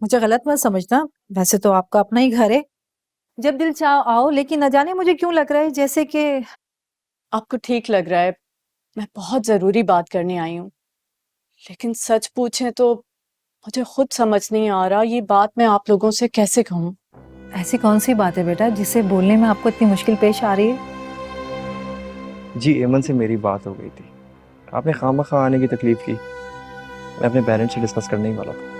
मुझे गलत मत समझना, वैसे तो आपका अपना ही घर है। जब दिल चाह आओ, लेकिन न जाने मुझे क्यों लग रहा है जैसे कि आपको ठीक लग रहा है। मैं बहुत जरूरी बात करने आई हूँ, लेकिन सच पूछें तो मुझे खुद समझ नहीं आ रहा ये बात मैं आप लोगों से कैसे कहूँ। ऐसी कौन सी बात है बेटा जिसे बोलने में आपको इतनी मुश्किल पेश आ रही है? जी, एमन से मेरी बात हो गई थी। आपने खामखा आने की तकलीफ की। मैं अपने पेरेंट्स से डिस्कस करने ही वाला था।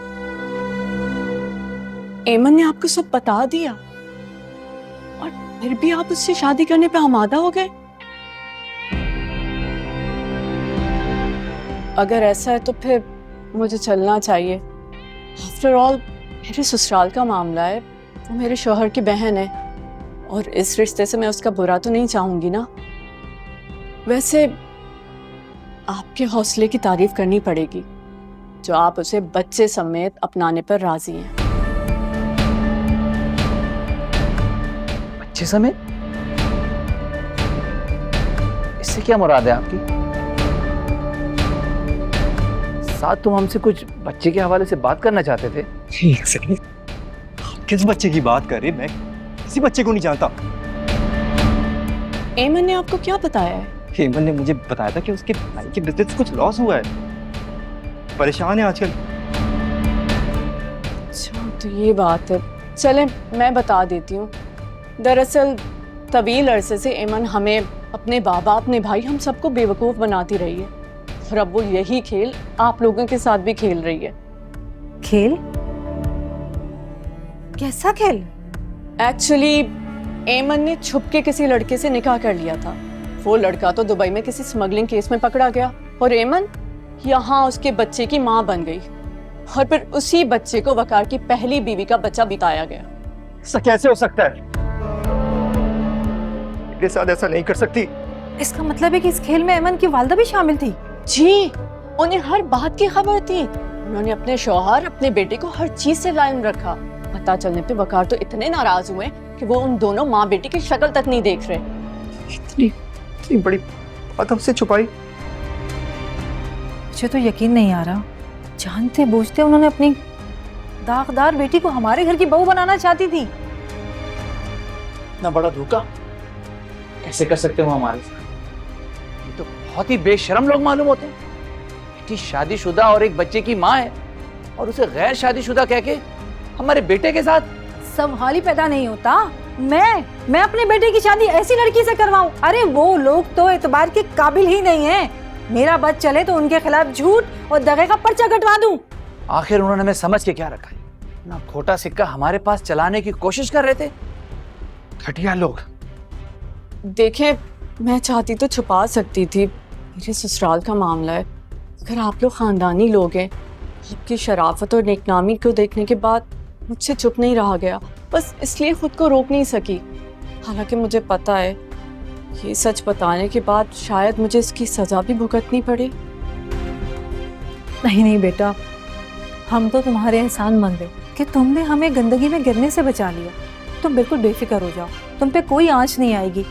एमन ने आपको सब बता दिया और फिर भी आप उससे शादी करने पे आमादा हो गए। अगर ऐसा है तो फिर मुझे चलना चाहिए। आफ्टर ऑल मेरे ससुराल का मामला है, वो मेरे शौहर की बहन है और इस रिश्ते से मैं उसका बुरा तो नहीं चाहूंगी ना। वैसे आपके हौसले की तारीफ करनी पड़ेगी जो आप उसे बच्चे समेत अपनाने पर राजी हैं। बच्चे समेत? इससे क्या मुराद है आपकी? साथ तुम हमसे कुछ बच्चे के हवाले से बात करना चाहते थे? एक सेकंड, किस बच्चे की बात कर रहे? मैं किसी बच्चे को नहीं जानता। एमन ने आपको क्या बताया है? एमन ने मुझे बताया था कि उसके भाई के बिजनेस से कुछ लॉस हुआ है, परेशान है आजकल। अच्छा तो ये बात है। चलें मैं बता देती हूँ। दरअसल तवील अरसे से एमन हमें, अपने बाबा, अपने भाई, हम सबको बेवकूफ़ बनाती रही है और अब वो यही खेल आप लोगों के साथ भी खेल रही है। खेल? कैसा खेल? एक्चुअली एमन ने छुप के किसी लड़के से निकाह कर लिया था। वो लड़का तो दुबई में किसी स्मगलिंग केस में पकड़ा गया और एमन यहाँ उसके बच्चे की माँ बन गई और फिर उसी बच्चे को वकार की पहली बीवी का बच्चा बिताया गया। ऐसा कैसे हो सकता है? मेरे साथ ऐसा नहीं कर सकती। इसका मतलब है कि इस खेल में एमन की वालदा भी शामिल थी? जी, उन्हें हर बात की खबर थी। उन्होंने अपने शौहर, अपने बेटे को हर चीज से लाइन रखा। पता चलने पे वकार तो इतने नाराज हुए कि वो उन दोनों माँ बेटी की शक्ल तक नहीं देख रहे। इतनी बड़ी बात हमसे छुपाई। मुझे तो यकीन नहीं आ रहा, जानते बूझते उन्होंने अपनी दागदार बेटी को हमारे घर की बहू बनाना चाहती थी। इतना बड़ा धोखा कैसे कर सकते हो हमारे साथ? ये तो बहुत ही बेशर्म लोग मालूम होते हैं। बेटी शादीशुदा और एक बच्चे की माँ है और उसे गैर शादीशुदा कह के हमारे बेटे के साथ। सवाल ही पैदा नहीं होता। मैं अपने बेटे की शादी ऐसी लड़की से करवाऊं? अरे वो लोग तो एतबार के काबिल ही नहीं है। मेरा बच चले तो उनके खिलाफ झूठ और दगे का पर्चा कटवा दूं। आखिर उन्होंने हमें समझ के क्या रखा है? ना खोटा सिक्का हमारे पास चलाने की कोशिश कर रहे थे। घटिया लोग। देखें, मैं चाहती तो छुपा सकती थी, मेरे ससुराल का मामला है। अगर आप लोग खानदानी लोग हैं, आपकी शराफत और नेकनामी को देखने के बाद मुझसे चुप नहीं रहा गया, बस इसलिए खुद को रोक नहीं सकी। हालांकि मुझे पता है ये सच बताने के बाद शायद मुझे इसकी सजा भी भुगतनी पड़े। नहीं नहीं बेटा, हम तो तुम्हारे एहसानमंद हैं कि तुमने हमें गंदगी में गिरने से बचा लिया। तुम बिल्कुल बेफिक्र हो जाओ, तुम पे कोई आंच नहीं आएगी।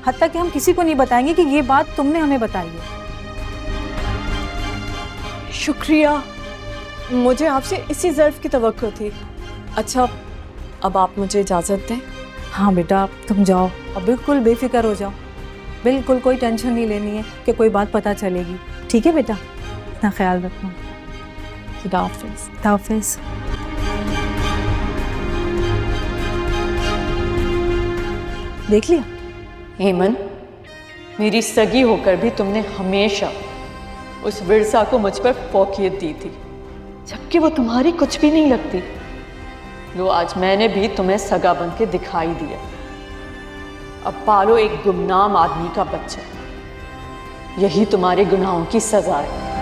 हत्ता कि हम किसी को नहीं बताएंगे कि ये बात तुमने हमें बताई है। शुक्रिया, मुझे आपसे इसी ज़र्फ की तवक्को थी। अच्छा, अब आप मुझे इजाज़त दें। हाँ बेटा, तुम जाओ और बिल्कुल बेफिक्र हो जाओ। बिल्कुल कोई टेंशन नहीं लेनी है कि कोई बात पता चलेगी। ठीक है बेटा, इतना ख्याल रखना। खुदा हाफिज़। खुदा हाफिज़। देख लिया? हेमन, मेरी सगी होकर भी तुमने हमेशा उस विरसा को मुझ पर फौकियत दी थी, जबकि वो तुम्हारी कुछ भी नहीं लगती। लो आज मैंने भी तुम्हें सगा बन के दिखाई दिया। अब पालो एक गुमनाम आदमी का बच्चा। यही तुम्हारे गुनाहों की सजा है।